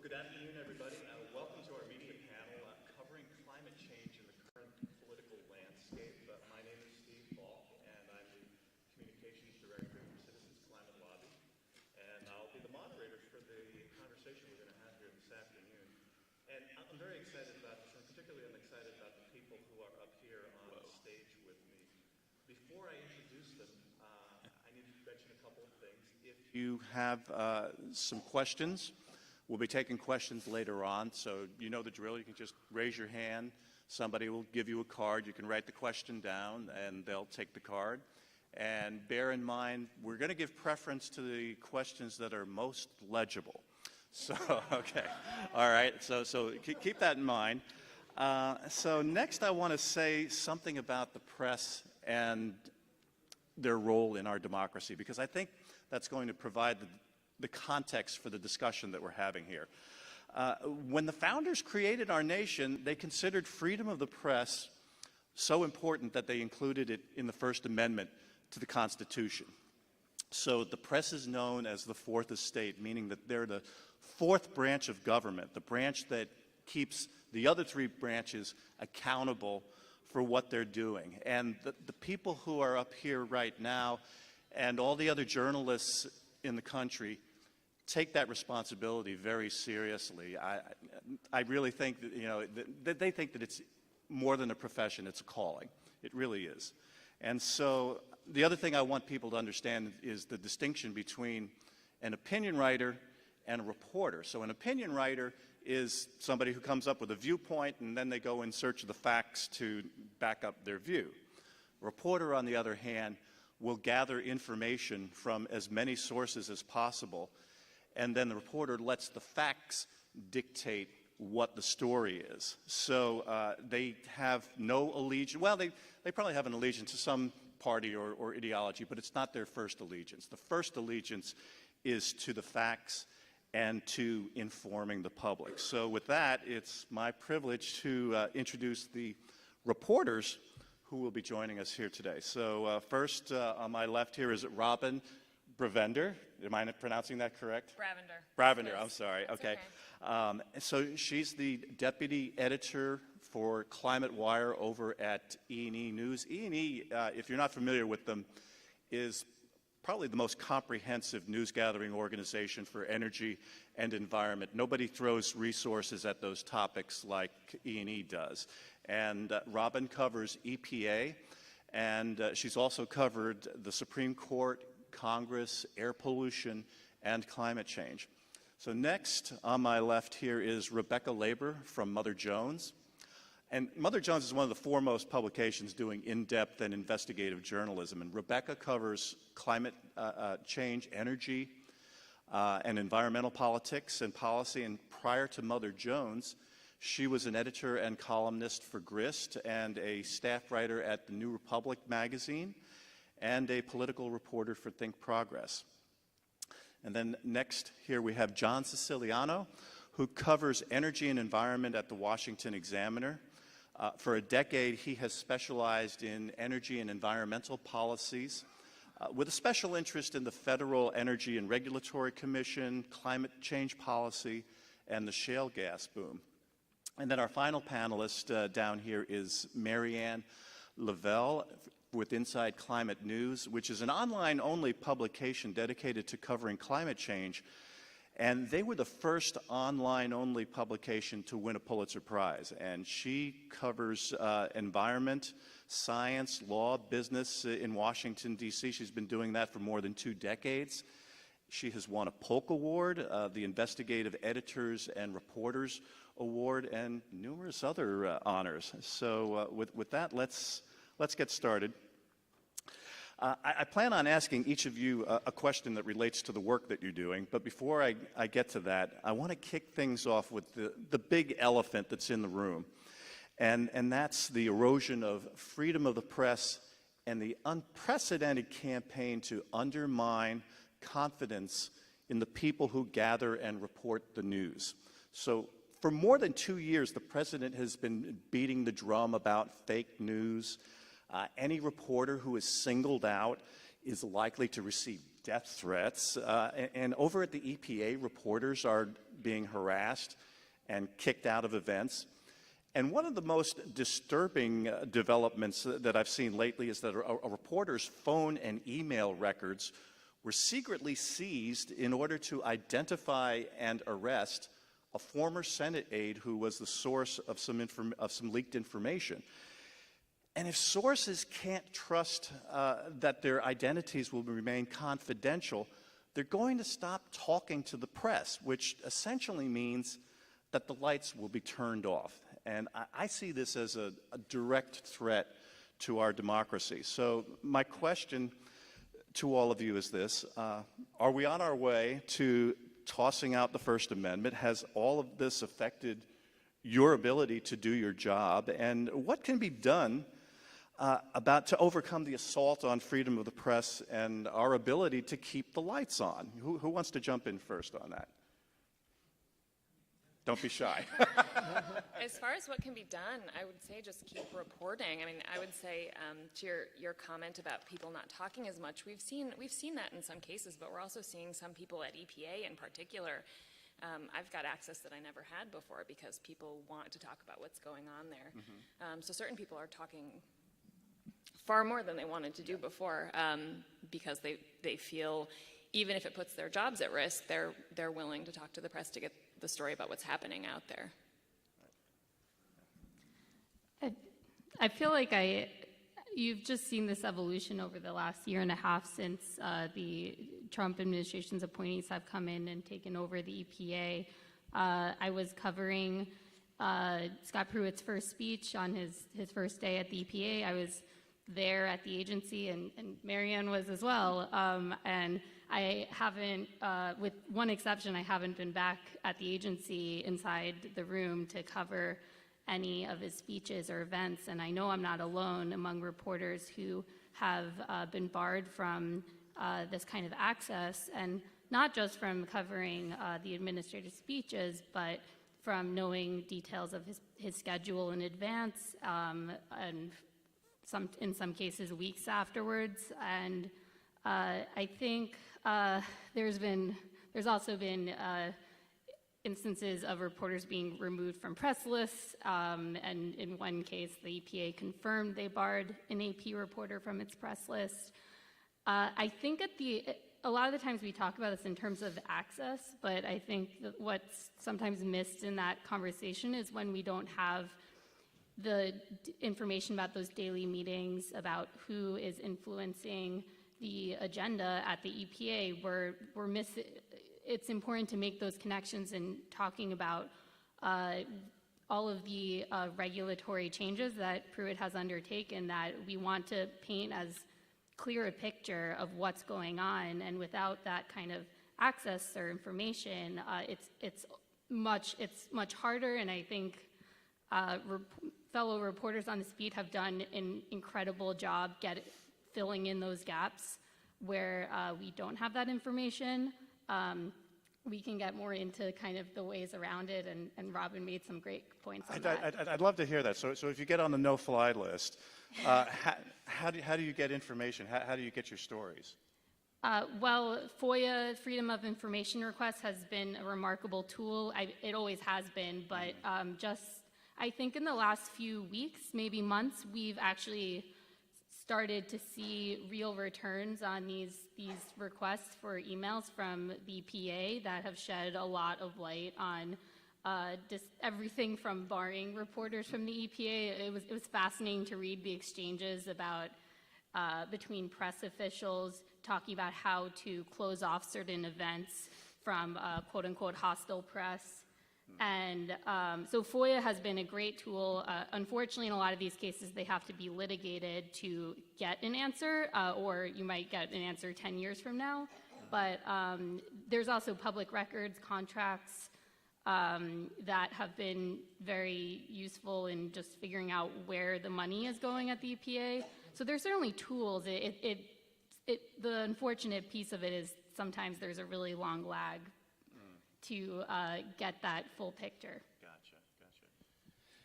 Good afternoon, everybody. Welcome to our media panel covering climate change in the current political landscape. My name is Steve Valk, and I'm the Communications Director for Citizens Climate Lobby. And I'll be the moderator for the conversation we're going to have here this afternoon. And I'm very excited about this, and particularly I'm excited about the people who are up here on stage with me. Before I introduce them, I need to mention a couple of things. If you have some questions, we'll be taking questions later on, so you know the drill. You can just raise your hand. Somebody will give you a card. You can write the question down, and they'll take the card. And bear in mind, we're going to give preference to the questions that are most legible. So, okay. All right. So keep that in mind. So next I want to say something about the press and their role in our democracy, because I think that's going to provide the context for the discussion that we're having here. When the founders created our nation, they considered freedom of the press so important that they included it in the First Amendment to the Constitution. So the press is known as the fourth estate, meaning that they're the fourth branch of government, the branch that keeps the other three branches accountable for what they're doing. And the people who are up here right now and all the other journalists in the country take that responsibility very seriously. I really think that, that they think that it's more than a profession, it's a calling. It really is. And so the other thing I want people to understand is the distinction between an opinion writer and a reporter. So an opinion writer is somebody who comes up with a viewpoint and then they go in search of the facts to back up their view. A reporter, on the other hand, will gather information from as many sources as possible, and then the reporter lets the facts dictate what the story is. So they have no allegiance. Well, they probably have an allegiance to some party or ideology, but it's not their first allegiance. The first allegiance is to the facts and to informing the public. So with that, it's my privilege to introduce the reporters who will be joining us here today. So first, on my left here is Robin Bravender. Am I pronouncing that correct? Bravender. Bravender, I'm sorry. That's okay. So she's the deputy editor for Climate Wire over at E&E News. E&E, if you're not familiar with them, is probably the most comprehensive news gathering organization for energy and environment. Nobody throws resources at those topics like E&E does. And Robin covers EPA, and she's also covered the Supreme Court, Congress, air pollution, and climate change. So next on my left here is Rebecca Labor from Mother Jones. And Mother Jones is one of the foremost publications doing in-depth and investigative journalism. And Rebecca covers climate change, energy, and environmental politics and policy. And prior to Mother Jones, she was an editor and columnist for Grist and a staff writer at the New Republic magazine and a political reporter for Think Progress. And then next here we have John Siciliano, who covers energy and environment at the Washington Examiner. For a decade, he has specialized in energy and environmental policies, with a special interest in the Federal Energy and Regulatory Commission, climate change policy, and the shale gas boom. And then our final panelist down here is Marianne Lavelle with InsideClimate News, which is an online-only publication dedicated to covering climate change. And they were the first online-only publication to win a Pulitzer Prize. And she covers environment, science, law, business in Washington, D.C. She's been doing that for more than 2 decades. She has won a Polk Award, the Investigative Editors and Reporters Award, and numerous other honors. So with that, let's get started. I plan on asking each of you a question that relates to the work that you're doing, but before I get to that, I want to kick things off with the big elephant that's in the room, and that's the erosion of freedom of the press and the unprecedented campaign to undermine confidence in the people who gather and report the news. So for more than 2 years, the president has been beating the drum about fake news. Any reporter who is singled out is likely to receive death threats. And over at the EPA, reporters are being harassed and kicked out of events. And one of the most disturbing developments that I've seen lately is that a reporter's phone and email records were secretly seized in order to identify and arrest a former Senate aide who was the source of some leaked information. And if sources can't trust that their identities will remain confidential, they're going to stop talking to the press, which essentially means that the lights will be turned off. And I see this as a direct threat to our democracy. So my question to all of you is this: are we on our way to tossing out the First Amendment? Has all of this affected your ability to do your job? And what can be done to overcome the assault on freedom of the press and our ability to keep the lights on? Who wants to jump in first on that? Don't be shy. As far as what can be done, I would say just keep reporting. I mean, I would say to your comment about people not talking as much, we've seen that in some cases, but we're also seeing some people at EPA in particular. I've got access that I never had before because people want to talk about what's going on there. Mm-hmm. So certain people are talking far more than they wanted to do before because they feel, even if it puts their jobs at risk, they're willing to talk to the press to get the story about what's happening out there. I feel like you've just seen this evolution over the last year and a half since the Trump administration's appointees have come in and taken over the EPA. I was covering Scott Pruitt's first speech on his first day at the EPA. I was there at the agency, and Maryanne was as well. And I haven't, with one exception, I haven't been back at the agency inside the room to cover any of his speeches or events. And I know I'm not alone among reporters who have been barred from this kind of access, and not just from covering the administrative speeches, but from knowing details of his schedule in advance, and in some cases weeks afterwards. And I think there's also been instances of reporters being removed from press lists, and in one case the EPA confirmed they barred an AP reporter from its press list. I think a lot of the times we talk about this in terms of access, but I think that what's sometimes missed in that conversation is when we don't have the information about those daily meetings, about who is influencing the agenda at the EPA. We're missing. It's important to make those connections in talking about all of the regulatory changes that Pruitt has undertaken, that we want to paint as clear a picture of what's going on. And without that kind of access or information, it's much harder. And I think fellow reporters on the beat have done an incredible job filling in those gaps where we don't have that information. We can get more into kind of the ways around it, and Robin made some great points on that. I'd love to hear that. So if you get on the no-fly list, how do you get information? How do you get your stories? Well, FOIA, Freedom of Information Request, has been a remarkable tool. It always has been, but I think in the last few weeks, maybe months, we've actually started to see real returns on these requests for emails from the EPA that have shed a lot of light on just everything from barring reporters from the EPA. It was fascinating to read the exchanges about between press officials talking about how to close off certain events from quote unquote hostile press. And so FOIA has been a great tool. Unfortunately, in a lot of these cases, they have to be litigated to get an answer, or you might get an answer 10 years from now. But there's also public records contracts that have been very useful in just figuring out where the money is going at the EPA. So there's certainly tools. The unfortunate piece of it is sometimes there's a really long lag to get that full picture. Gotcha.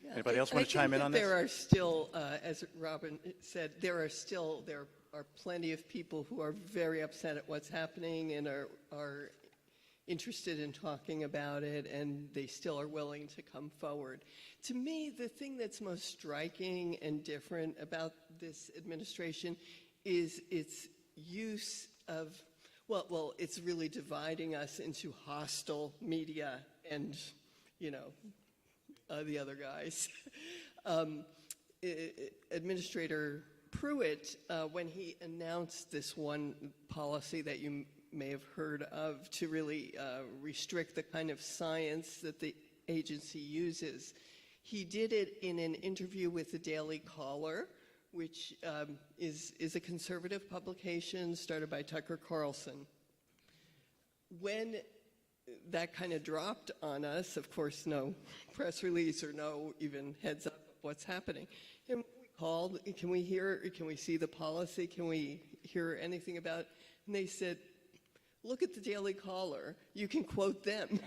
Yeah, anybody else want to chime in on this? There are still, as Robin said, there are plenty of people who are very upset at what's happening and are interested in talking about it, and they still are willing to come forward. To me, the thing that's most striking and different about this administration is its use of, well, it's really dividing us into hostile media and, the other guys. Administrator Pruitt, when he announced this one policy that you may have heard of to really restrict the kind of science that the agency uses, he did it in an interview with the Daily Caller, which is a conservative publication started by Tucker Carlson. When that kind of dropped on us, of course, no press release or no even heads up of what's happening. And we called, can we see the policy? Can we hear anything about it? And they said, look at the Daily Caller. You can quote them.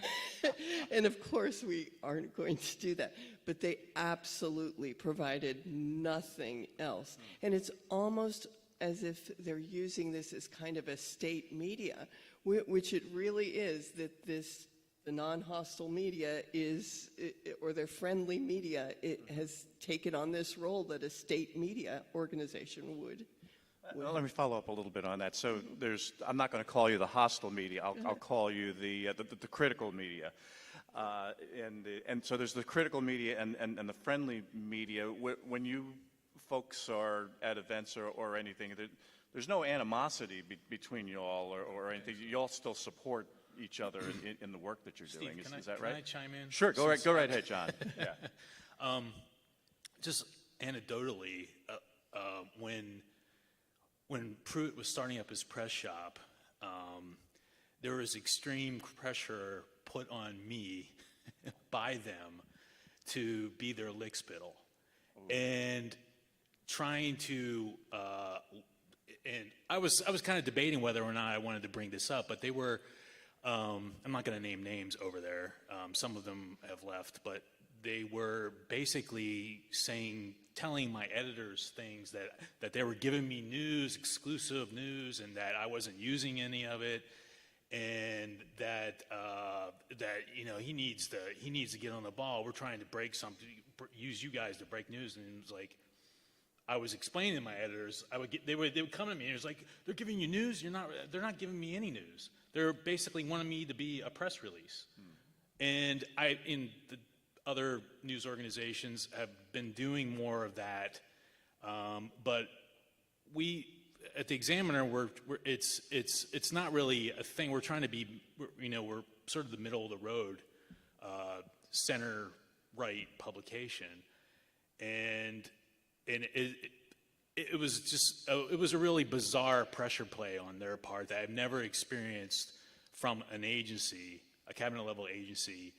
And of course, we aren't going to do that. But they absolutely provided nothing else. And it's almost as if they're using this as kind of a state media, which it really is, that the non-hostile media is, or their friendly media, it has taken on this role that a state media organization would. Well, let me follow up a little bit on that. So I'm not going to call you the hostile media. I'll call you the critical media. And so there's the critical media and the friendly media. When you folks are at events or anything, there's no animosity between you all or anything. You all still support each other in the work that you're doing. Is that right? Can I chime in? Sure. Go right ahead, John. Yeah. Just anecdotally, when Pruitt was starting up his press shop, there was extreme pressure put on me by them to be their lickspittle. And trying to, and I was kind of debating whether or not I wanted to bring this up, but they were, I'm not going to name names over there. Some of them have left, but they were basically telling my editors things that they were giving me news, exclusive news, and that I wasn't using any of it, and that he needs to get on the ball. We're trying to break something, use you guys to break news, and it was like, I was explaining to my editors, they would come to me and it was like, they're giving you news, they're not giving me any news. They're basically wanting me to be a press release. And in the other news organizations have been doing more of that, but we at the Examiner, it's not really a thing. We're trying to be, we're sort of the middle of the road, center right publication, and it was just it was a really bizarre pressure play on their part that I've never experienced from an agency, a cabinet level agency,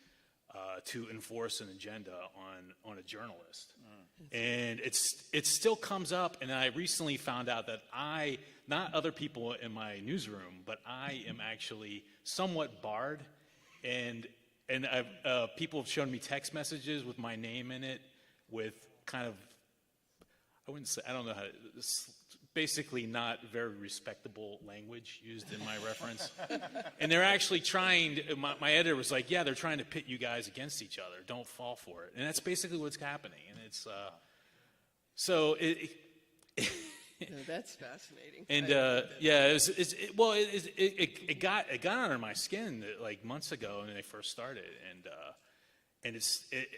to enforce an agenda on a journalist. And it still comes up, and I recently found out that not other people in my newsroom, but I am actually somewhat barred, and people have shown me text messages with my name in it, with kind of, I don't know how to, basically not very respectable language used in my reference. And they're actually trying, my editor was like, yeah, they're trying to pit you guys against each other. Don't fall for it. And that's basically what's happening. And it's, so that's fascinating. And it got under my skin like months ago when they first started, and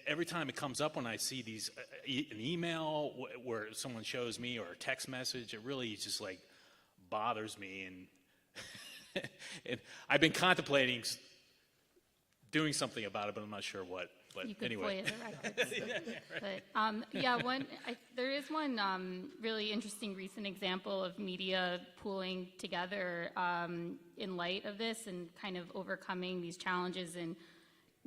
every time it comes up when I see these an email where someone shows me or a text message, it really just like bothers me, and and I've been contemplating doing something about it, but I'm not sure what. But you could anyway. FOIA the records. But there is one really interesting recent example of media pooling together in light of this and kind of overcoming these challenges in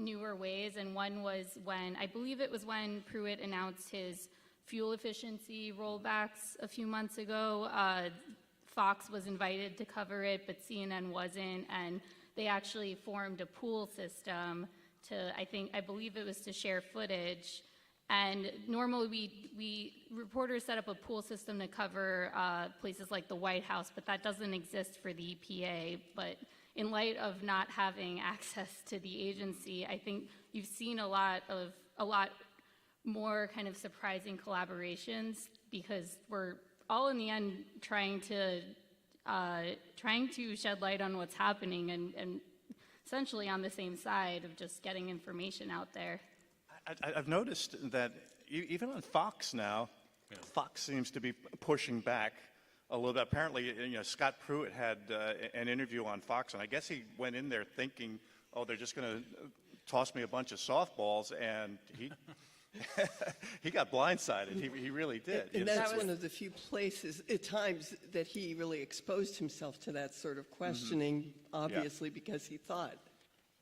newer ways. And one was I believe it was when Pruitt announced his fuel efficiency rollbacks a few months ago. Fox was invited to cover it, but CNN wasn't, and they actually formed a pool system I believe it was to share footage. And normally we reporters set up a pool system to cover places like the White House, but that doesn't exist for the EPA. But in light of not having access to the agency, I think you've seen a lot more kind of surprising collaborations, because we're all in the end trying to shed light on what's happening and essentially on the same side of just getting information out there. I've noticed that even on Fox now, Fox seems to be pushing back a little bit. Apparently, Scott Pruitt had an interview on Fox, and I guess he went in there thinking, oh, they're just going to toss me a bunch of softballs, and he got blindsided. He really did. And that's one of the few places, at times, that he really exposed himself to that sort of questioning, obviously, because he thought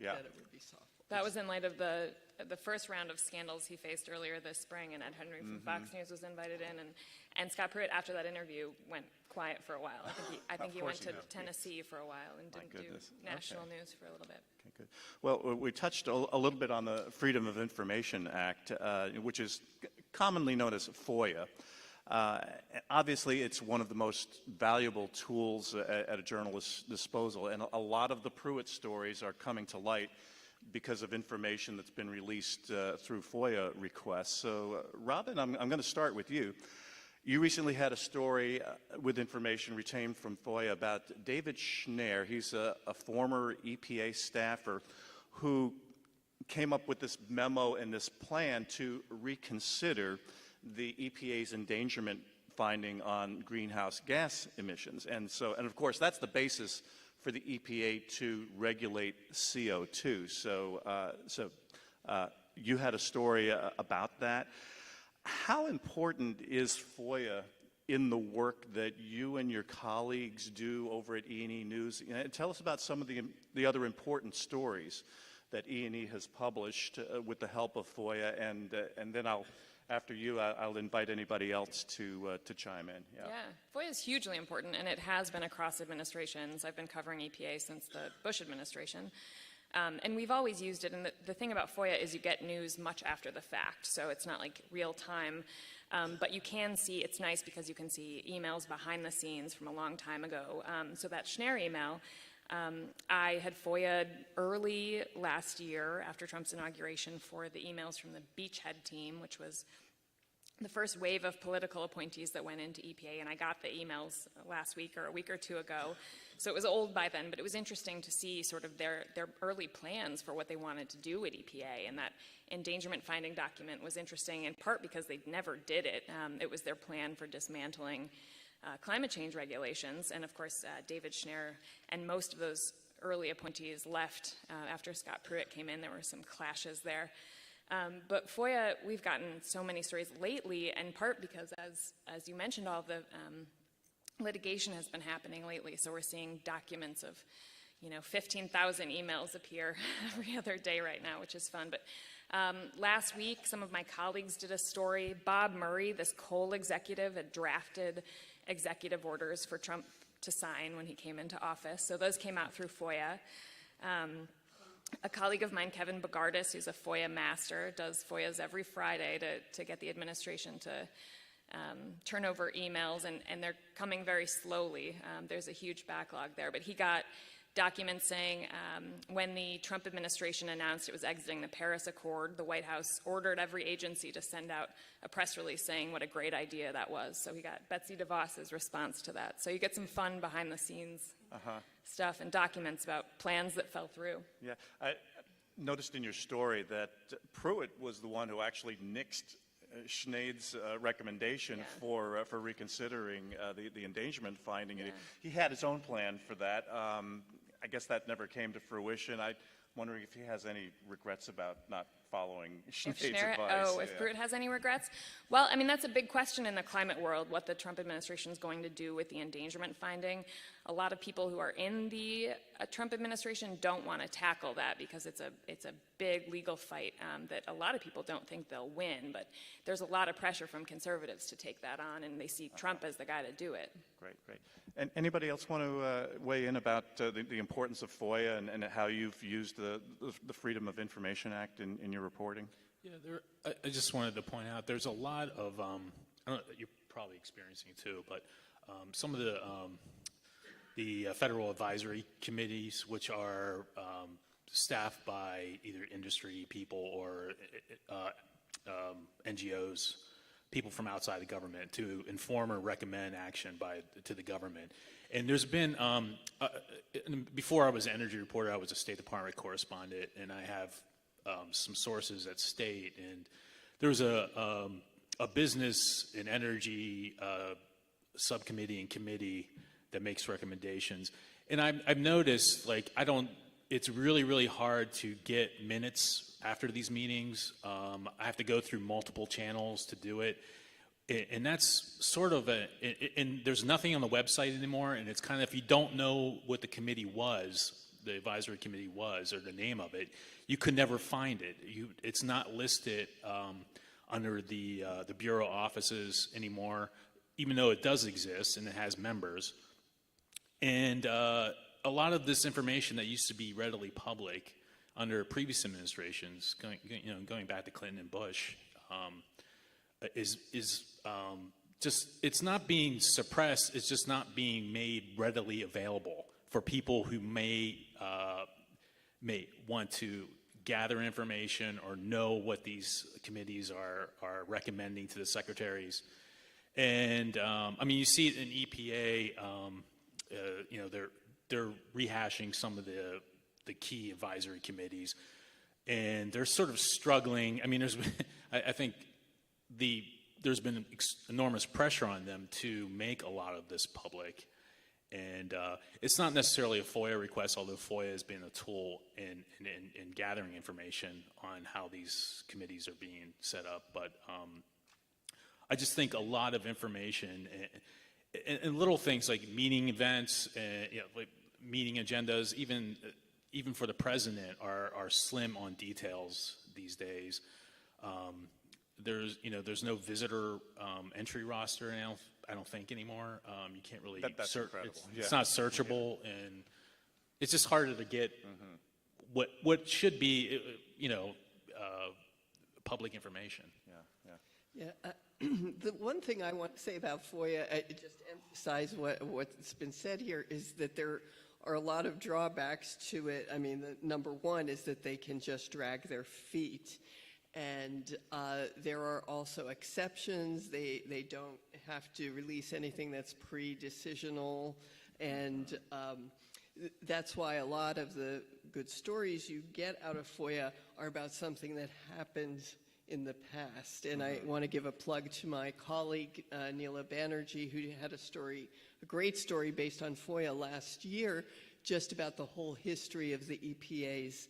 that it would be softball. That was in light of the first round of scandals he faced earlier this spring, and Ed Henry from Fox News was invited in, and Scott Pruitt, after that interview, went quiet for a while. I think he went to Tennessee for a while and didn't do national news for a little bit. Okay, good. Well, we touched a little bit on the Freedom of Information Act, which is commonly known as FOIA. Obviously, it's one of the most valuable tools at a journalist's disposal, and a lot of the Pruitt stories are coming to light because of information that's been released through FOIA requests. So, Robin, I'm going to start with you. You recently had a story with information retained from FOIA about David Schneier. He's a former EPA staffer who came up with this memo and this plan to reconsider the EPA's endangerment finding on greenhouse gas emissions. And of course, that's the basis for the EPA to regulate CO2. So you had a story about that. How important is FOIA in the work that you and your colleagues do over at E&E News? Tell us about some of the other important stories that E&E has published with the help of FOIA, and then after you, I'll invite anybody else to chime in. Yeah, FOIA is hugely important, and it has been across administrations. I've been covering EPA since the Bush administration. And we've always used it, and the thing about FOIA is you get news much after the fact, so it's not like real time, but you can see, it's nice because you can see emails behind the scenes from a long time ago. So that Schneier email, I had FOIA'd early last year after Trump's inauguration for the emails from the Beachhead team, which was the first wave of political appointees that went into EPA, and I got the emails last week or a week or two ago. So it was old by then, but it was interesting to see sort of their early plans for what they wanted to do at EPA, and that endangerment finding document was interesting in part because they never did it. It was their plan for dismantling climate change regulations, and of course David Schneier and most of those early appointees left after Scott Pruitt came in. There were some clashes there. But FOIA, we've gotten so many stories lately, in part because, as you mentioned, all the litigation has been happening lately. So we're seeing documents of, 15,000 emails appear every other day right now, which is fun. But last week, some of my colleagues did a story. Bob Murray, this coal executive, had drafted executive orders for Trump to sign when he came into office. So those came out through FOIA. A colleague of mine, Kevin Bogardus, who's a FOIA master, does FOIAs every Friday to get the administration to turn over emails, and they're coming very slowly. There's a huge backlog there, but he got documents saying when the Trump administration announced it was exiting the Paris Accord, the White House ordered every agency to send out a press release saying what a great idea that was. So he got Betsy DeVos's response to that. So you get some fun behind-the-scenes stuff and documents about plans that fell through. Yeah, I noticed in your story that Pruitt was the one who actually nixed Schneid's recommendation for reconsidering the endangerment finding. Yeah. He had his own plan for that. I guess that never came to fruition. I'm wondering if he has any regrets about not following Schneid's advice. If Pruitt has any regrets? Well, I mean, that's a big question in the climate world, what the Trump administration is going to do with the endangerment finding. A lot of people who are in the Trump administration don't want to tackle that because it's a big legal fight that a lot of people don't think they'll win. But there's a lot of pressure from conservatives to take that on, and they see Trump as the guy to do it. Great. And anybody else want to weigh in about the importance of FOIA and how you've used the Freedom of Information Act in your reporting? Yeah, I just wanted to point out there's a lot of, I don't know, you're probably experiencing it too, but some of the the federal advisory committees, which are staffed by either industry people or NGOs, people from outside the government, to inform or recommend action to the government. And there's been, before I was an energy reporter, I was a State Department correspondent, and I have some sources at State. And there was a business and energy subcommittee and committee that makes recommendations. And I've noticed, like, it's really, really hard to get minutes after these meetings. I have to go through multiple channels to do it. And that's sort of and there's nothing on the website anymore, and it's kind of, if you don't know what the committee was, the advisory committee was, or the name of it, you could never find it. It's not listed under the Bureau offices anymore, even though it does exist and it has members. And a lot of this information that used to be readily public under previous administrations, going back to Clinton and Bush, is just, it's not being suppressed, it's just not being made readily available for people who may want to gather information or know what these committees are recommending to the secretaries. And I mean, you see it in EPA, they're rehashing some of the key advisory committees, and they're sort of struggling. I mean, I think there's been enormous pressure on them to make a lot of this public, and it's not necessarily a FOIA request, although FOIA has been a tool in gathering information on how these committees are being set up. But I just think a lot of information and little things like meeting events, like meeting agendas, even for the president, are slim on details these days. There's no visitor entry roster now, I don't think, anymore. You can't really that's incredible. It's not searchable, and it's just harder to get what should be public information. Yeah. The one thing I want to say about FOIA, just emphasize what's been said here, is that there are a lot of drawbacks to it. I mean, the number one is that they can just drag their feet. And there are also exceptions. They don't have to release anything that's pre-decisional. And that's why a lot of the good stories you get out of FOIA are about something that happened in the past. And I want to give a plug to my colleague, Neela Banerjee, who had a great story based on FOIA last year, just about the whole history of the EPA's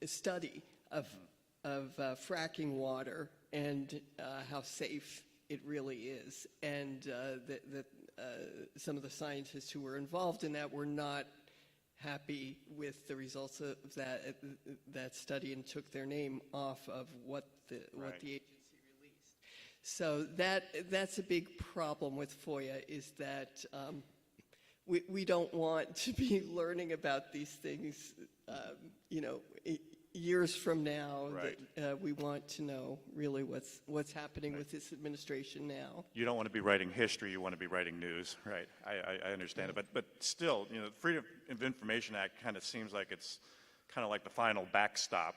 study of fracking water and how safe it really is. And that some of the scientists who were involved in that were not happy with the results of that study and took their name off of what the agency released. So that's a big problem with FOIA, is that we don't want to be learning about these things, years from now. Right. That we want to know really what's happening with this administration now. You don't want to be writing history, you want to be writing news, right? I understand it, but still, the Freedom of Information Act kind of seems like it's kind of like the final backstop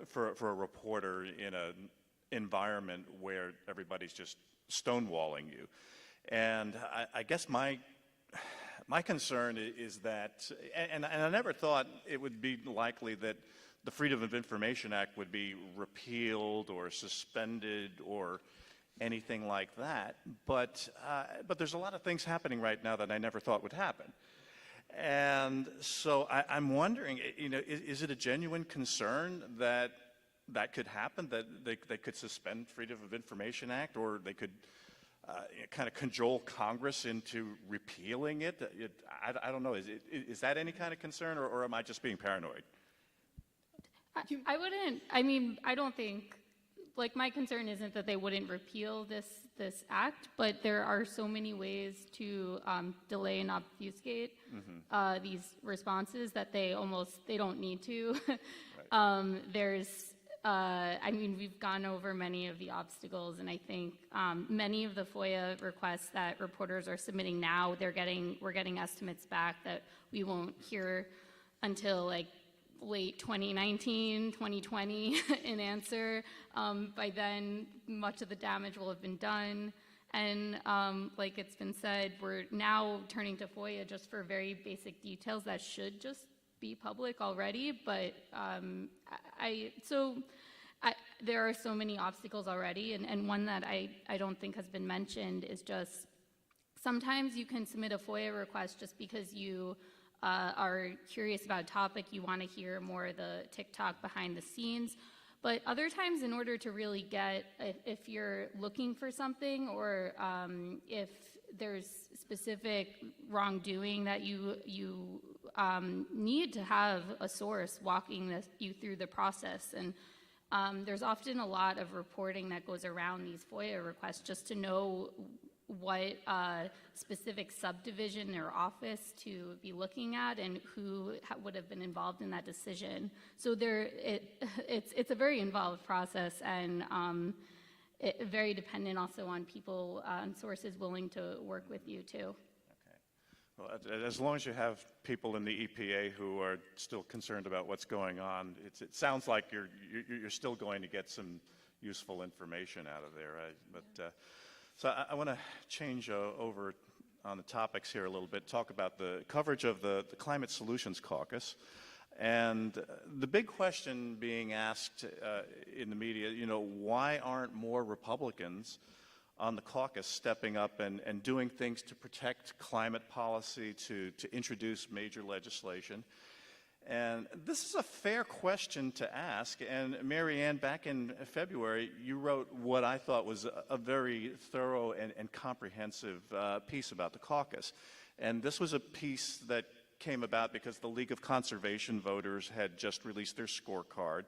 for a reporter in an environment where everybody's just stonewalling you. And I guess my concern is that, and I never thought it would be likely that the Freedom of Information Act would be repealed or suspended or anything like that, but there's a lot of things happening right now that I never thought would happen. And so I'm wondering, is it a genuine concern that could happen, that they could suspend Freedom of Information Act, or they could kind of cajole Congress into repealing it? I don't know. Is that any kind of concern, or am I just being paranoid? I don't think, my concern isn't that they wouldn't repeal this act, but there are so many ways to delay and obfuscate these responses that they don't need to. There's I mean, we've gone over many of the obstacles, and I think many of the FOIA requests that reporters are submitting now, we're getting estimates back that we won't hear until like late 2019, 2020 in answer. By then, much of the damage will have been done. And like it's been said, we're now turning to FOIA just for very basic details that should just be public already. But there are so many obstacles already. And one that I don't think has been mentioned is just sometimes you can submit a FOIA request just because you are curious about a topic, you want to hear more of the TikTok behind the scenes. But other times, in order to really get, if you're looking for something or if there's specific wrongdoing that you need to have a source walking you through the process. And there's often a lot of reporting that goes around these FOIA requests just to know what specific subdivision or office to be looking at and who would have been involved in that decision. So it's a very involved process and very dependent also on people and sources willing to work with you too. Okay. Well, as long as you have people in the EPA who are still concerned about what's going on, it sounds like you're still going to get some useful information out of there. So I want to change over on the topics here a little bit, talk about the coverage of the Climate Solutions Caucus. And the big question being asked in the media, why aren't more Republicans on the caucus stepping up and doing things to protect climate policy, to introduce major legislation? And this is a fair question to ask. And Marianne, back in February, you wrote what I thought was a very thorough and comprehensive piece about the caucus. And this was a piece that came about because the League of Conservation Voters had just released their scorecard,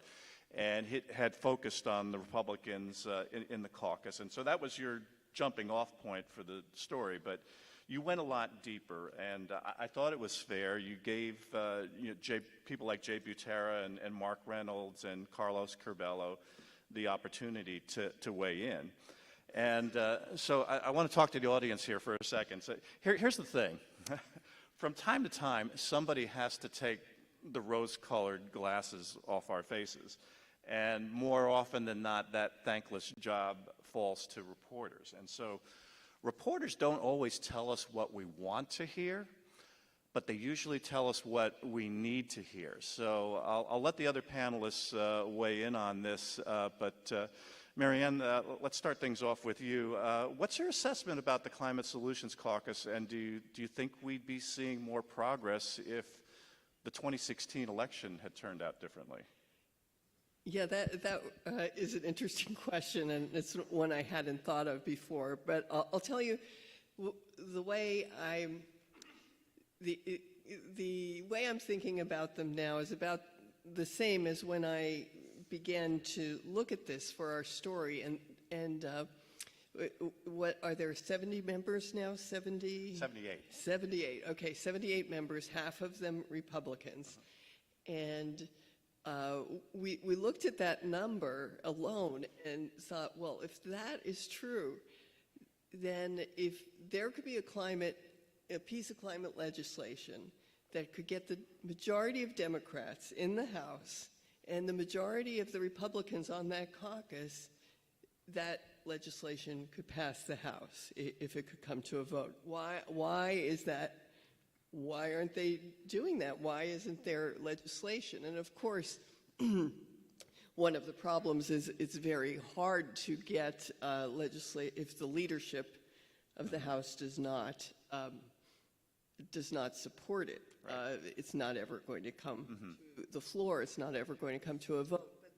and it had focused on the Republicans in the caucus. And so that was your jumping off point for the story. But you went a lot deeper, and I thought it was fair. You gave people like Jay Butera and Mark Reynolds and Carlos Curbelo the opportunity to weigh in. And so I want to talk to the audience here for a second. So here's the thing. From time to time, somebody has to take the rose-colored glasses off our faces. And more often than not, that thankless job falls to reporters. And so reporters don't always tell us what we want to hear, but they usually tell us what we need to hear. So I'll let the other panelists weigh in on this, but Marianne, let's start things off with you. What's your assessment about the Climate Solutions Caucus, and do you think we'd be seeing more progress if the 2016 election had turned out differently? Yeah, that is an interesting question, and it's one I hadn't thought of before. But I'll tell you, the way I'm thinking about them now is about the same as when I began to look at this for our story. And what are there? 70 members now? 78. 78. Okay, 78 members. Half of them Republicans, and we looked at that number alone and thought, well, if that is true, then if there could be a piece of climate legislation that could get the majority of Democrats in the House and the majority of the Republicans on that caucus, that legislation could pass the House if it could come to a vote. Why is that? Why aren't they doing that? Why isn't there legislation? And of course, one of the problems is it's very hard to get legislation if the leadership of the House does not support it. Right. It's not ever going to come to the floor. It's not ever going to come to a vote. But,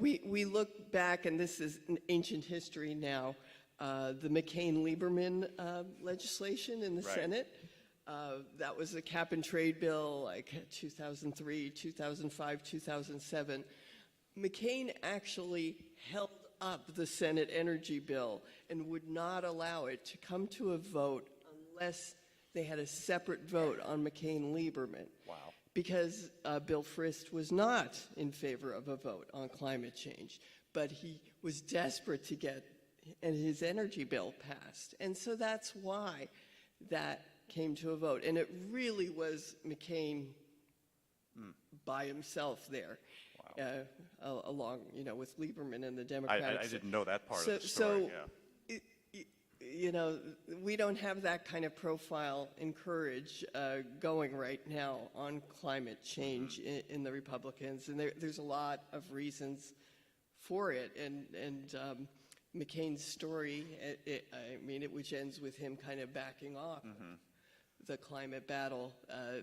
we look back, and this is an ancient history now, the McCain-Lieberman legislation in the Senate. That was a cap-and-trade bill, like 2003, 2005, 2007. McCain actually held up the Senate energy bill and would not allow it to come to a vote unless they had a separate vote on McCain-Lieberman. Wow. because Bill Frist was not in favor of a vote on climate change, but he was desperate to get his energy bill passed. And so that's why that came to a vote. And it really was McCain by himself there, along, with Lieberman and the Democrats. I didn't know that part of the story. We don't have that kind of profile and courage going right now on climate change in the Republicans, and there's a lot of reasons for it. And McCain's story, which ends with him kind of backing off the climate battle,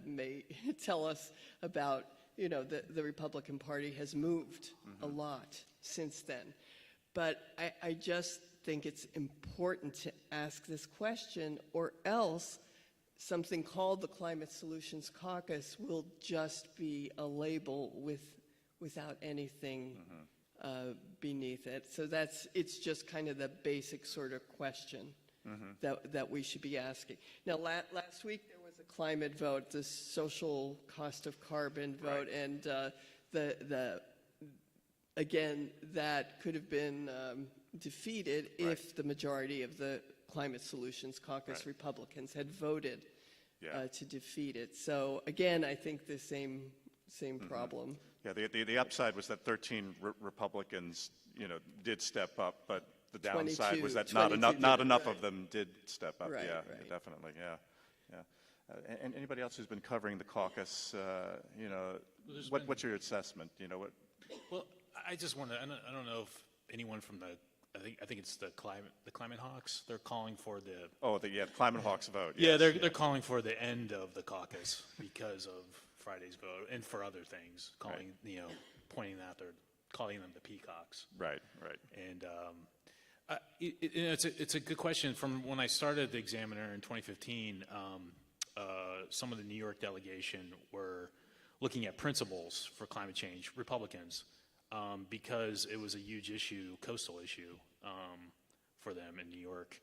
may tell us about the Republican Party has moved a lot since then. But I just think it's important to ask this question, or else something called the Climate Solutions Caucus will just be a label without anything beneath it. So it's just kind of the basic sort of question that we should be asking. Now, last week there was a climate vote, the social cost of carbon vote, and again, that could have been defeated if the majority of the Climate Solutions Caucus Republicans had voted to defeat it. So again, I think the same problem. Yeah, the upside was that 13 Republicans, did step up, but the downside was that not enough of them did step up. Definitely. And anybody else who's been covering the caucus, what's your assessment? Well, I just want to. I don't know if anyone from the. I think it's the climate hawks. They're calling for the climate hawks vote. Yeah, they're calling for the end of the caucus because of Friday's vote and for other things, pointing out they're calling them the peacocks. Right. And it's a good question. From when I started the Examiner in 2015, some of the New York delegation were looking at principles for climate change, Republicans. Because it was a huge issue, coastal issue, for them in New York.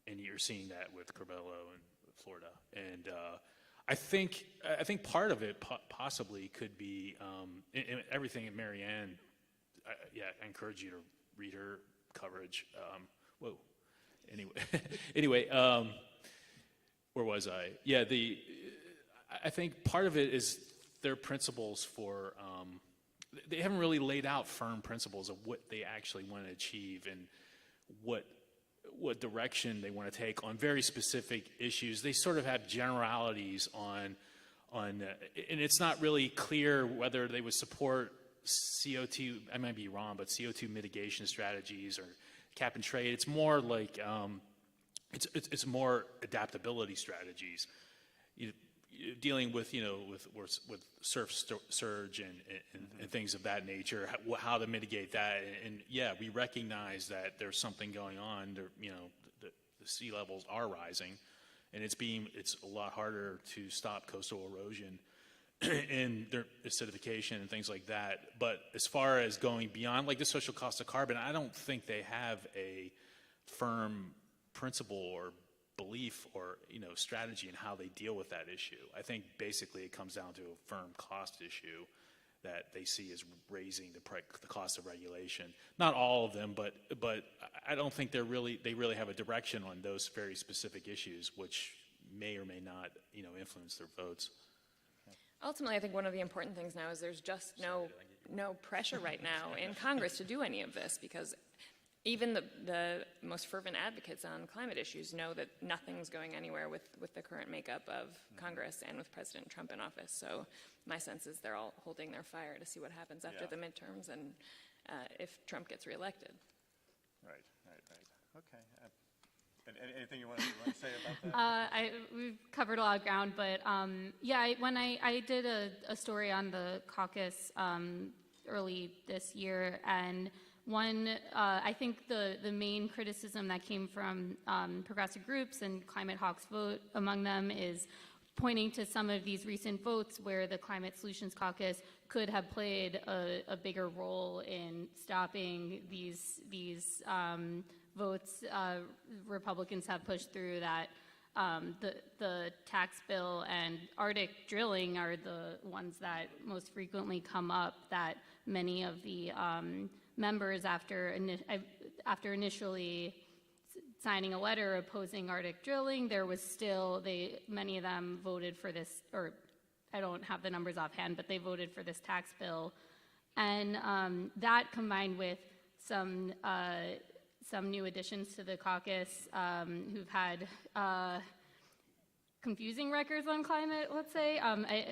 And you're seeing that with Curbelo and Florida. And I think part of it possibly could be everything in Maryanne. I encourage you to read her coverage. Anyway, where was I? Yeah, I think part of it is their principles for. They haven't really laid out firm principles of what they actually want to achieve and what direction they want to take on very specific issues. They sort of have generalities on, and it's not really clear whether they would support CO2. I might be wrong, but CO2 mitigation strategies or cap and trade. It's more like it's more adaptability strategies. Dealing with with surge and things of that nature, how to mitigate that, and we recognize that there's something going on. The sea levels are rising, and it's a lot harder to stop coastal erosion and their acidification and things like that. But as far as going beyond, like the social cost of carbon, I don't think they have a firm principle or belief or strategy in how they deal with that issue. I think basically it comes down to a firm cost issue that they see as raising the cost of regulation. Not all of them, but I don't think they really have a direction on those very specific issues, which may or may not influence their votes. Ultimately, I think one of the important things now is there's just no pressure right now in Congress to do any of this, because even the most fervent advocates on climate issues know that nothing's going anywhere with the current makeup of Congress and with President Trump in office. So my sense is they're all holding their fire to see what happens after the midterms and if Trump gets reelected. Right. Okay. And anything you want to say about that? We've covered a lot of ground, but when I did a story on the caucus early this year, and I think the main criticism that came from progressive groups and Climate Hawks Vote among them is pointing to some of these recent votes where the Climate Solutions Caucus could have played a bigger role in stopping these votes Republicans have pushed through that the tax bill and Arctic drilling are the ones that most frequently come up, that many of the members, after initially signing a letter opposing Arctic drilling, there was still, many of them voted for this, or I don't have the numbers offhand, but they voted for this tax bill. And that, combined with some new additions to the caucus who've had confusing records on climate, let's say.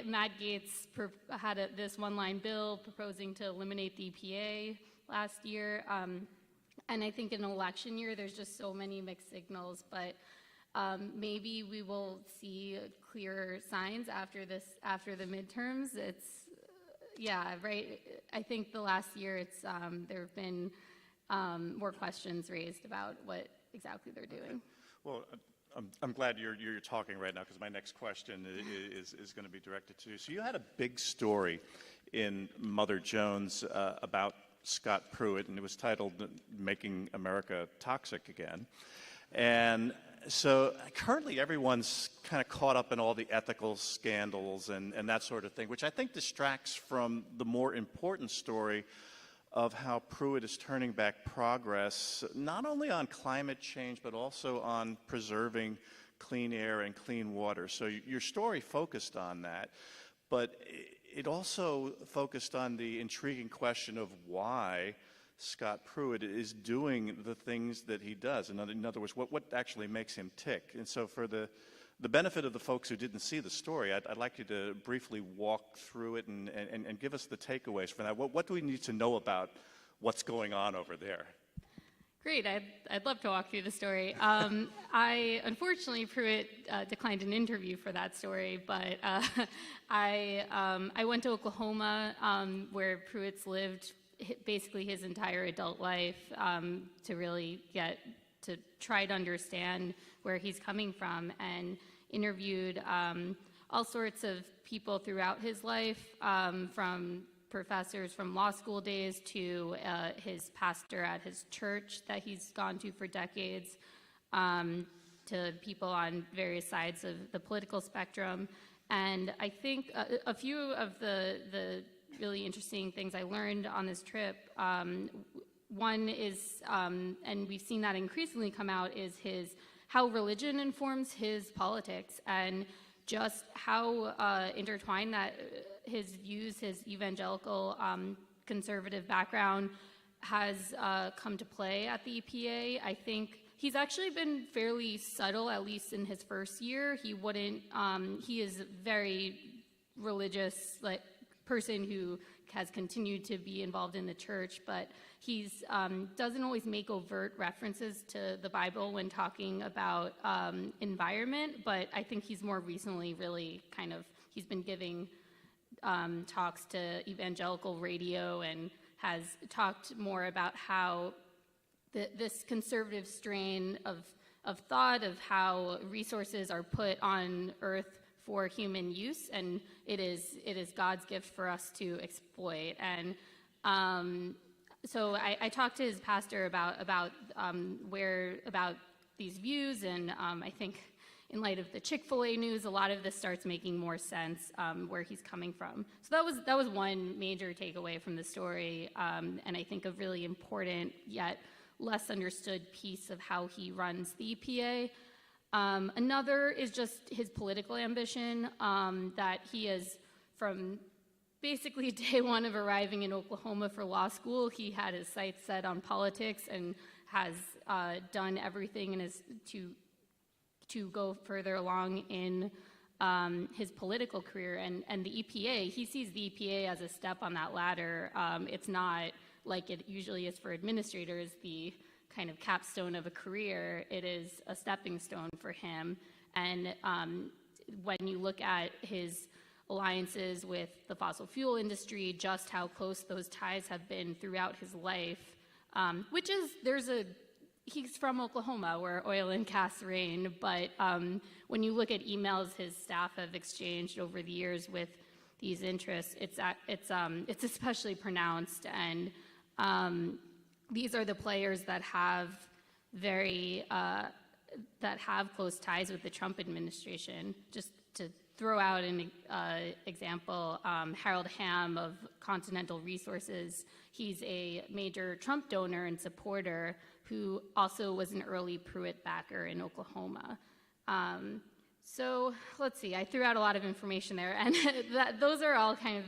Matt Gaetz had this one-line bill proposing to eliminate the EPA last year. And I think in an election year, there's just so many mixed signals, but maybe we will see clearer signs after the midterms. Yeah, right. I think the last year there have been more questions raised about what exactly they're doing. Well, I'm glad you're talking right now, because my next question is going to be directed to you. So you had a big story in Mother Jones about Scott Pruitt, and it was titled "Making America Toxic Again." And so currently everyone's kind of caught up in all the ethical scandals and that sort of thing, which I think distracts from the more important story of how Pruitt is turning back progress, not only on climate change, but also on preserving clean air and clean water. So your story focused on that, but it also focused on the intriguing question of why Scott Pruitt is doing the things that he does. In other words, what actually makes him tick. And so for the benefit of the folks who didn't see the story, I'd like you to briefly walk through it and give us the takeaways from that. What do we need to know about what's going on over there? Great, I'd love to walk through the story. Unfortunately, Pruitt declined an interview for that story, but I went to Oklahoma, where Pruitt's lived basically his entire adult life, to really get to try to understand where he's coming from, and interviewed all sorts of people throughout his life, from professors from law school days to his pastor at his church that he's gone to for decades, to people on various sides of the political spectrum. And I think a few of the really interesting things I learned on this trip, one is, and we've seen that increasingly come out, is how religion informs his politics, and just how intertwined that his views, his evangelical conservative background has come to play at the EPA. I think he's actually been fairly subtle, at least in his first year. He is a very religious person who has continued to be involved in the church, but he's doesn't always make overt references to the Bible when talking about environment, but I think he's more recently really he's been giving talks to evangelical radio and has talked more about how this conservative strain of thought of how resources are put on Earth for human use, and it is God's gift for us to exploit. And so I talked to his pastor about these views, and I think in light of the Chick-fil-A news, a lot of this starts making more sense where he's coming from. So that was one major takeaway from the story, and I think a really important yet less understood piece of how he runs the EPA. Another is just his political ambition, that he is, from basically day one of arriving in Oklahoma for law school, he had his sights set on politics and has done everything to go further along in his political career. And the EPA, he sees the EPA as a step on that ladder. It's not like it usually is for administrators, the kind of capstone of a career. It is a stepping stone for him. And when you look at his alliances with the fossil fuel industry, just how close those ties have been throughout his life, he's from Oklahoma where oil and gas reign, but when you look at emails his staff have exchanged over the years with these interests, it's especially pronounced. And these are the players that have very that have close ties with the Trump administration. Just to throw out an example, Harold Hamm of Continental Resources, he's a major Trump donor and supporter who also was an early Pruitt backer in Oklahoma. So let's see, I threw out a lot of information there, and those are all kind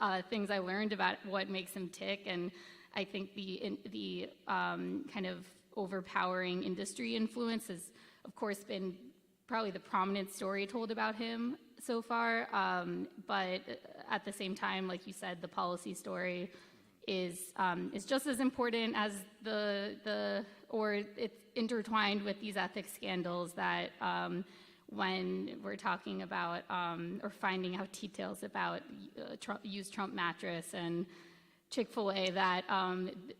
of things I learned about what makes him tick, and I think the kind of overpowering industry influence has, of course, been probably the prominent story told about him so far, but at the same time, like you said, the policy story is just as important as or it's intertwined with these ethics scandals that when we're talking about or finding out details about used Trump mattress and Chick-fil-A, that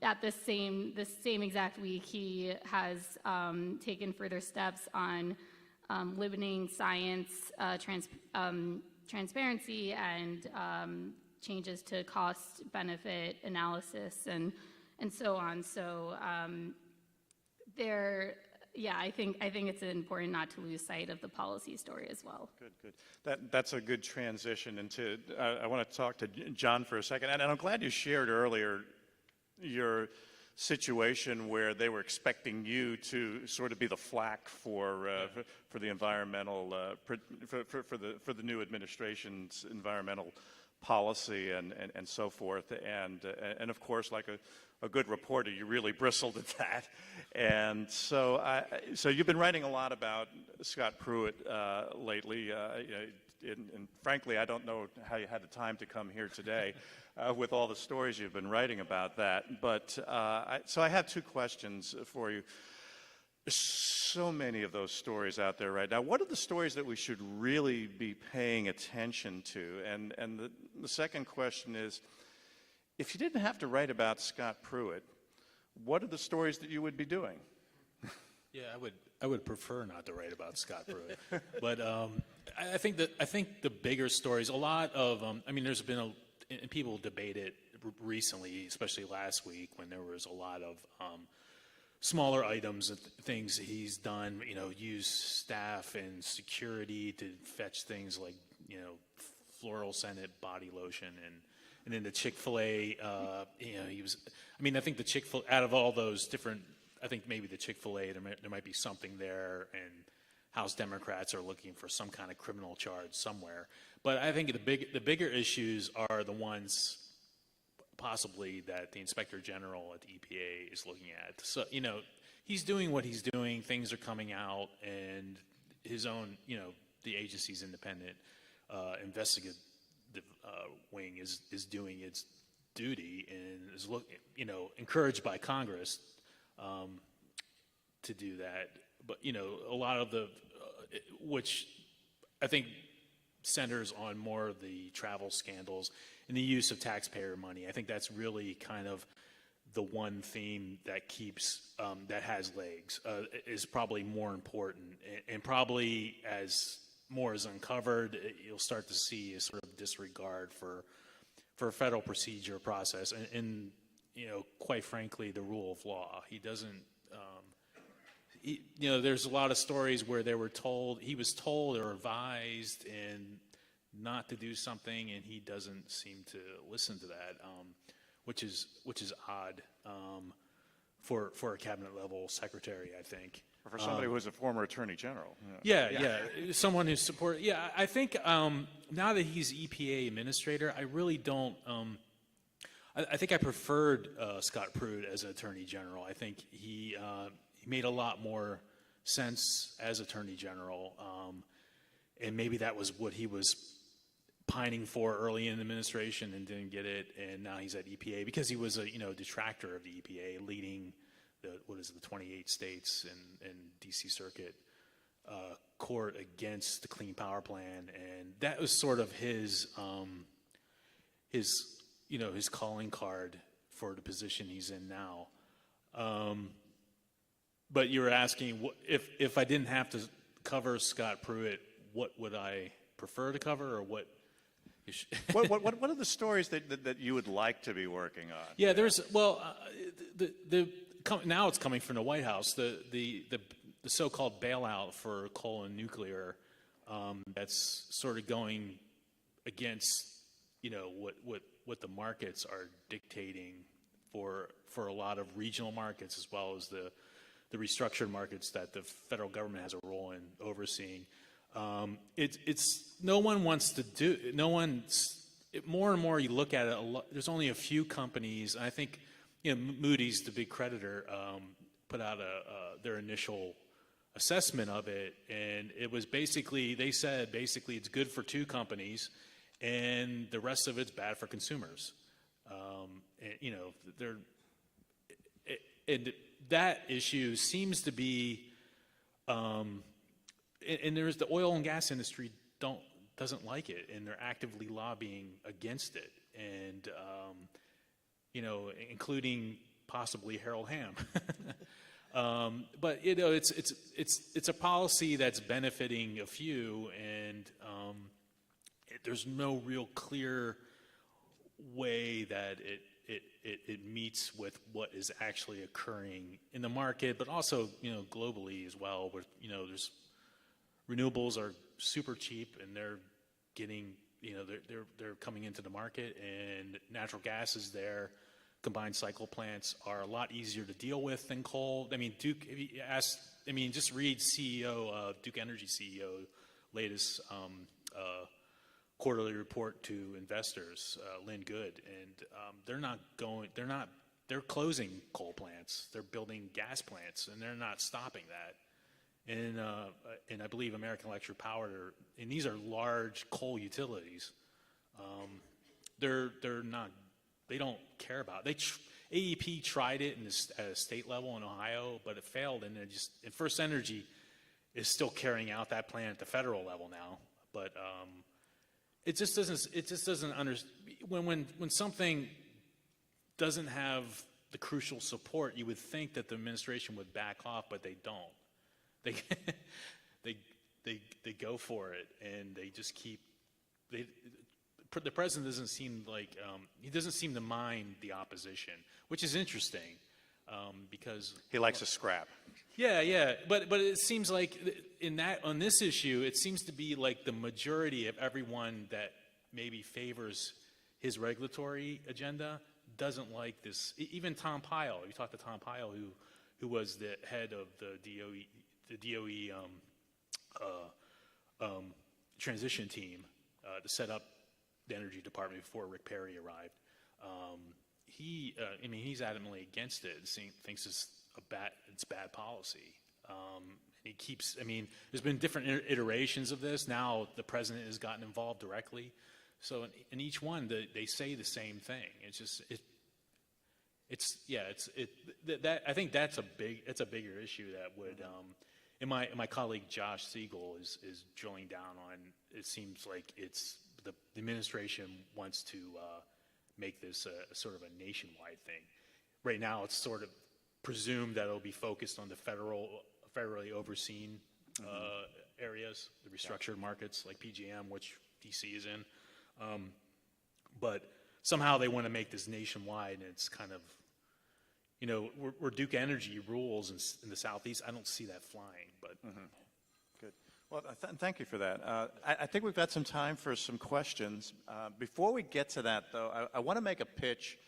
at this same exact week he has taken further steps on limiting science transparency and changes to cost-benefit analysis and so on. So I think it's important not to lose sight of the policy story as well. Good. That's a good transition into. I want to talk to John for a second, and I'm glad you shared earlier your situation where they were expecting you to sort of be the flack for the environmental for the new administration's environmental policy and so forth, and of course, like a good reporter, you really bristled at that. And so you've been writing a lot about Scott Pruitt lately, and frankly, I don't know how you had the time to come here today with all the stories you've been writing about that. But so I have two questions for you. There's so many of those stories out there right now. What are the stories that we should really be paying attention to? And the second question is, if you didn't have to write about Scott Pruitt, what are the stories that you would be doing? Yeah, I would prefer not to write about Scott Pruitt, but I think the bigger stories, a lot of there's been and people debate it recently, especially last week when there was a lot of smaller items and things that he's done. Use staff and security to fetch things like floral scented body lotion and then the Chick-fil-A, he was. I think the Chick-fil-A, out of all those different, I think maybe the Chick-fil-A, there might be something there, and House Democrats are looking for some kind of criminal charge somewhere. But I think the bigger issues are the ones possibly that the Inspector General at the EPA is looking at. So he's doing what he's doing. Things are coming out, and his own, the agency's independent investigative wing is doing its duty and is encouraged by Congress to do that. But a lot of which I think centers on more of the travel scandals and the use of taxpayer money. I think that's really kind of the one theme that keeps that has legs, is probably more important, and probably as more is uncovered, you'll start to see a sort of disregard for a federal procedure process and quite frankly, the rule of law. He doesn't, there's a lot of stories where he was told or advised and not to do something, and he doesn't seem to listen to that, which is odd for a cabinet level secretary, I think. Or for somebody who was a former attorney general. Yeah. Someone who's supported. Yeah, I think now that he's EPA administrator, I really don't. I think I preferred Scott Pruitt as attorney general. I think he made a lot more sense as attorney general, and maybe that was what he was pining for early in the administration and didn't get it, and now he's at EPA because he was a detractor of the EPA, leading the 28 states and DC Circuit court against the Clean Power Plan, and that was sort of his calling card for the position he's in now. But you were asking if I didn't have to cover Scott Pruitt, what would I prefer to cover, or what? What are the stories that you would like to be working on? Yeah, now it's coming from the White House. The the so-called bailout for coal and nuclear that's sort of going against, what the markets are dictating for a lot of regional markets, as well as the restructured markets that the federal government has a role in overseeing. More and more you look at it, there's only a few companies, and I think, Moody's, the big creditor, put out their initial assessment of it, and it was they said it's good for 2 companies, and the rest of it's bad for consumers. And that issue seems to be, and there's the oil and gas industry doesn't like it, and they're actively lobbying against it, and including possibly Harold Hamm. But it's a policy that's benefiting a few, and there's no real clear way that it meets with what is actually occurring in the market, but also globally as well. Where there's renewables are super cheap, and they're getting they're coming into the market, and natural gas is there. Combined cycle plants are a lot easier to deal with than coal. I mean, Duke, if you ask, just read Duke Energy CEO latest quarterly report to investors, Lynn Good, and they're closing coal plants. They're building gas plants, and they're not stopping that. And I believe American Electric Power, and these are large coal utilities. They don't care about it. AEP tried it at a state level in Ohio, but it failed, and First Energy is still carrying out that plan at the federal level now. But it just doesn't when something doesn't have the crucial support, you would think that the administration would back off, but they don't. They go for it, and they just keep. The president doesn't seem like he doesn't seem to mind the opposition, which is interesting because he likes a scrap. Yeah, but it seems like on this issue, it seems to be like the majority of everyone that maybe favors his regulatory agenda doesn't like this. Even Tom Pyle. You talked to Tom Pyle, who was the head of the DOE transition team to set up the Energy Department before Rick Perry arrived. He's adamantly against it. Thinks it's bad policy. He keeps. There's been different iterations of this. Now the president has gotten involved directly. So in each one, they say the same thing. I think that's a bigger issue that would. And my colleague Josh Siegel is drilling down on. It seems like the administration wants to make this a sort of a nationwide thing. Right now, it's sort of presumed that it'll be focused on the federally overseen areas, the restructured markets like PJM, which DC is in. But somehow they want to make this nationwide, and it's kind of, where Duke Energy rules in the Southeast, I don't see that flying. But Good. Well, thank you for that. I think we've got some time for some questions. Before we get to that, though, I want to make a pitch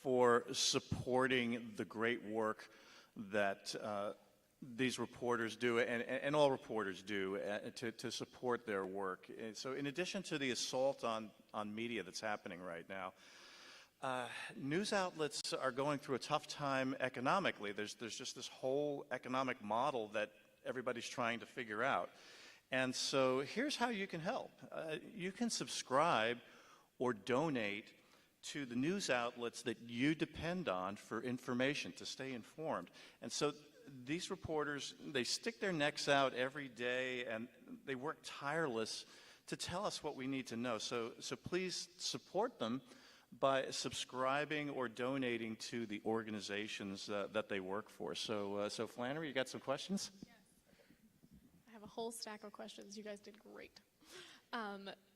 for supporting the great work that these reporters do, and all reporters do, to support their work. And so in addition to the assault on media that's happening right now, news outlets are going through a tough time economically. There's just this whole economic model that everybody's trying to figure out. And so here's how you can help. You can subscribe or donate to the news outlets that you depend on for information, to stay informed. And so these reporters, they stick their necks out every day, and they work tireless to tell us what we need to know. So please support them by subscribing or donating to the organizations that they work for. So Flannery, you got some questions? Yes. I have a whole stack of questions. You guys did great.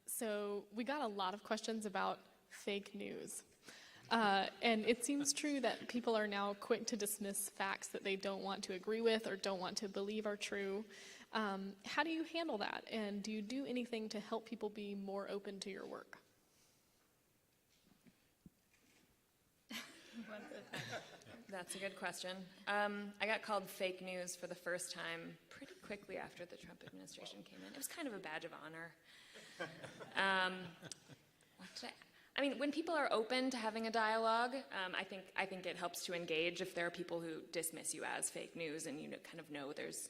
So we got a lot of questions about fake news. And it seems true that people are now quick to dismiss facts that they don't want to agree with or don't want to believe are true. How do you handle that? And do you do anything to help people be more open to your work? That's a good question. I got called fake news for the first time pretty quickly after the Trump administration came in. It was kind of a badge of honor. I mean, when people are open to having a dialogue, I think it helps to engage. If there are people who dismiss you as fake news and you kind of know there's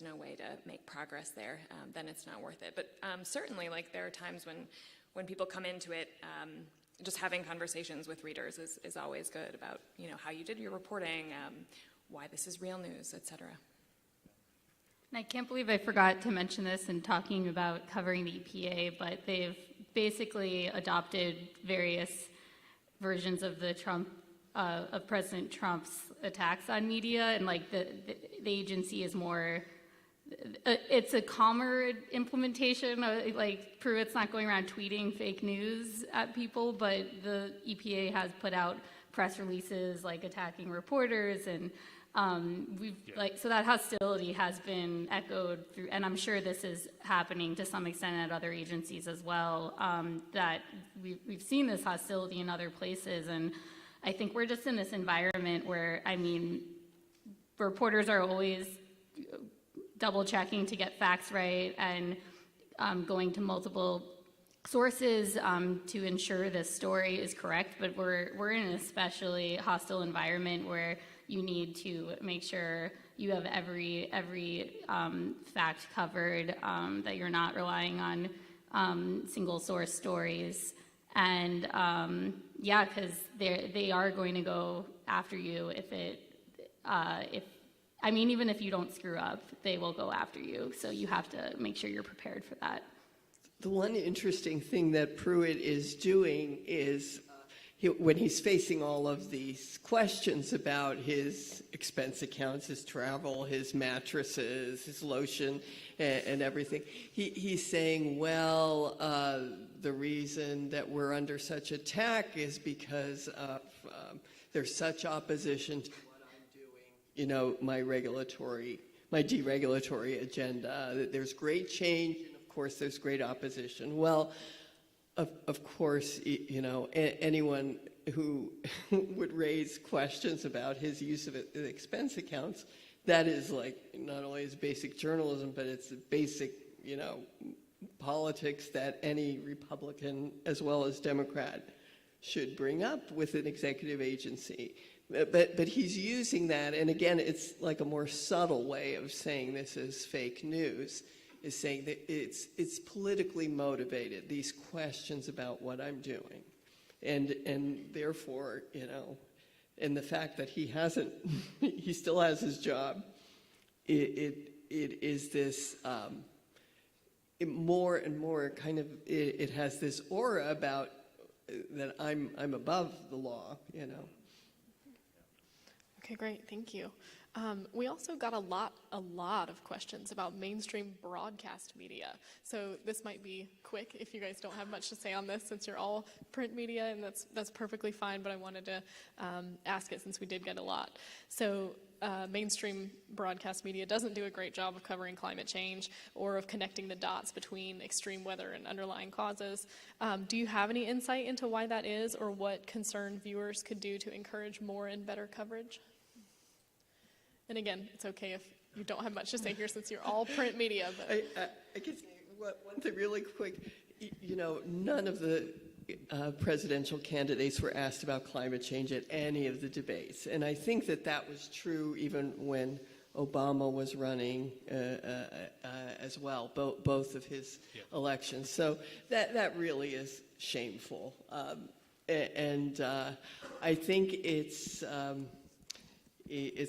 no way to make progress there, then it's not worth it. But certainly, like, there are times when people come into it, just having conversations with readers is always good about, how you did your reporting, why this is real news, et cetera. And I can't believe I forgot to mention this in talking about covering the EPA, but they've basically adopted various versions of of President Trump's attacks on media, and the agency is more. It's a calmer implementation. Like, Pruitt's not going around tweeting fake news at people, but the EPA has put out press releases attacking reporters, and so that hostility has been echoed through, and I'm sure this is happening to some extent at other agencies as well. That we've seen this hostility in other places, and I think we're just in this environment where, reporters are always double checking to get facts right and going to multiple sources to ensure this story is correct. But we're in an especially hostile environment where you need to make sure you have every fact covered, that you're not relying on single source stories. And because they are going to go after you even if you don't screw up, they will go after you. So you have to make sure you're prepared for that. The one interesting thing that Pruitt is doing is when he's facing all of these questions about his expense accounts, his travel, his mattresses, his lotion, and everything, he's saying, well, the reason that we're under such attack is because of there's such opposition to what I'm doing, my deregulatory agenda. There's great change, and of course there's great opposition. Well, of course, anyone who would raise questions about his use of expense accounts, that is not only is basic journalism, but it's basic, politics that any Republican as well as Democrat should bring up with an executive agency. But he's using that, and again, it's like a more subtle way of saying this is fake news, is saying that it's politically motivated, these questions about what I'm doing. And therefore, and the fact that he still has his job, it is this more and more kind of, it has this aura about that I'm above the law, Okay, great, thank you. We also got a lot of questions about mainstream broadcast media. So this might be quick if you guys don't have much to say on this, since you're all print media, and that's perfectly fine, but I wanted to ask it since we did get a lot. So mainstream broadcast media doesn't do a great job of covering climate change or of connecting the dots between extreme weather and underlying causes. Do you have any insight into why that is, or what concerned viewers could do to encourage more and better coverage? And again, it's okay if you don't have much to say here since you're all print media. But I guess one thing really quick, none of the presidential candidates were asked about climate change at any of the debates. And I think that was true even when Obama was running as well, both of his elections. So that really is shameful. And I think it's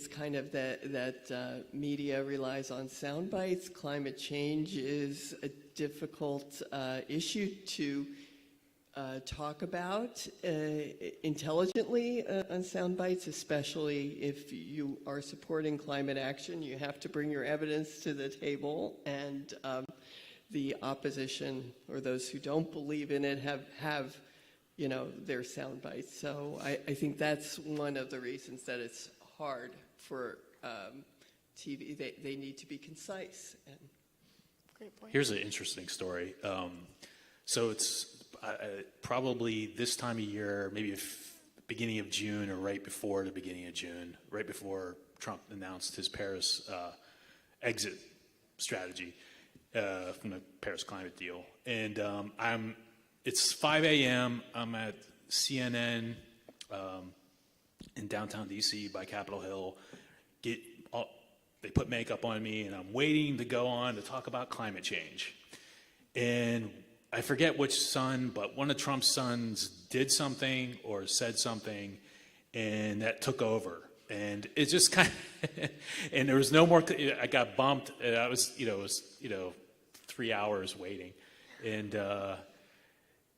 kind of that media relies on sound bites. Climate change is a difficult issue to talk about intelligently on sound bites, especially if you are supporting climate action. You have to bring your evidence to the table, and the opposition or those who don't believe in it have their sound bites. So I think that's one of the reasons that it's hard for TV. They need to be concise. And Great point. Here's an interesting story. So it's probably this time of year, maybe beginning of June or right before the beginning of June, right before Trump announced his Paris exit strategy from the Paris climate deal. And it's 5 a.m. I'm at CNN in downtown DC by Capitol Hill. They put makeup on me, and I'm waiting to go on to talk about climate change. And I forget which son, but one of Trump's sons did something or said something, and that took over. And it just kind of, and there was no more, I got bumped, and I was, it was 3 hours waiting. And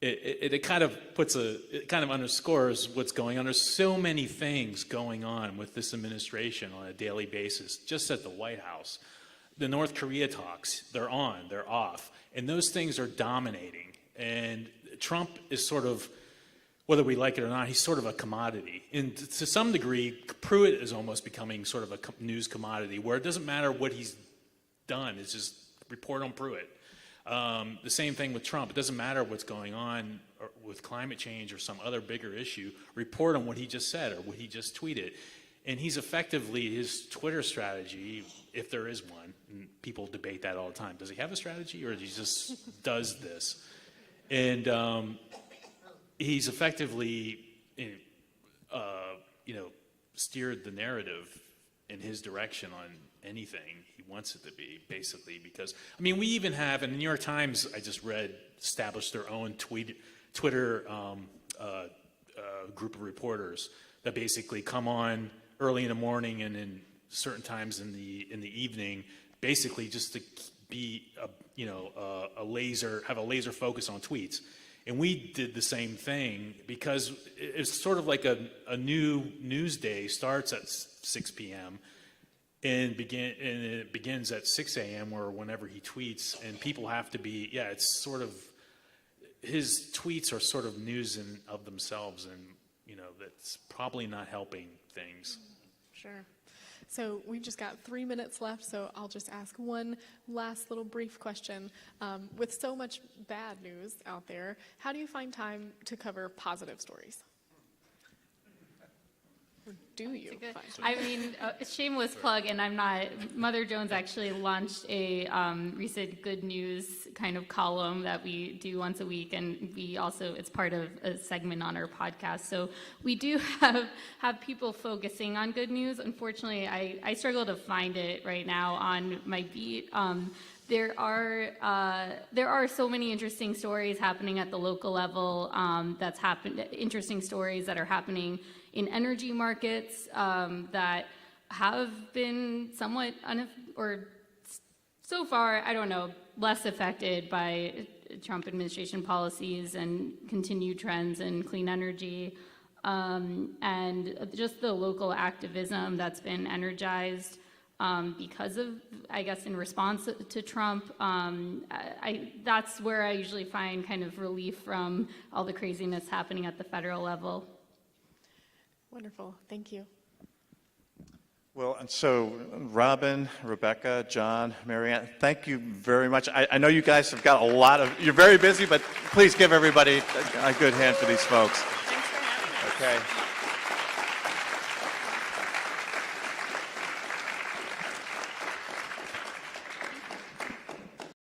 it kind of it kind of underscores what's going on. There's so many things going on with this administration on a daily basis, just at the White House. The North Korea talks, they're on, they're off, and those things are dominating. And Trump is sort of, whether we like it or not, he's sort of a commodity. And to some degree, Pruitt is almost becoming sort of a news commodity, where it doesn't matter what he's done, it's just report on Pruitt. The same thing with Trump. It doesn't matter what's going on with climate change or some other bigger issue. Report on what he just said or what he just tweeted. And he's effectively, his Twitter strategy, if there is one, and people debate that all the time. Does he have a strategy, or he just does this? And he's effectively, steered the narrative in his direction on anything he wants it to be, basically. Because, I mean, we even have, and the New York Times, I just read, established their own Twitter group of reporters that basically come on early in the morning and in certain times in the evening, basically just to be have a laser focus on tweets. And we did the same thing, because it's sort of like a new news day starts at 6 p.m. and it begins at 6 a.m. or whenever he tweets, and people have to be, it's sort of, his tweets are sort of news in of themselves, and that's probably not helping things. Sure. So we've just got 3 minutes left, so I'll just ask one last little brief question. With so much bad news out there, how do you find time to cover positive stories? Or do you find I mean, shameless plug, and I'm not, Mother Jones actually launched a recent good news kind of column that we do once a week, and we also, it's part of a segment on our podcast. So we do have people focusing on good news. Unfortunately, I struggle to find it right now on my beat. There are so many interesting stories happening at the local level interesting stories that are happening in energy markets that have been somewhat, so far, I don't know, less affected by Trump administration policies and continued trends in clean energy, and just the local activism that's been energized because of, I guess, in response to Trump. That's where I usually find kind of relief from all the craziness happening at the federal level. Wonderful. Thank you. Well, and so Robin, Rebecca, John, Marianne, thank you very much. I know you guys have got a lot of, you're very busy, but please give everybody a good hand for these folks. Thanks for having us. Okay.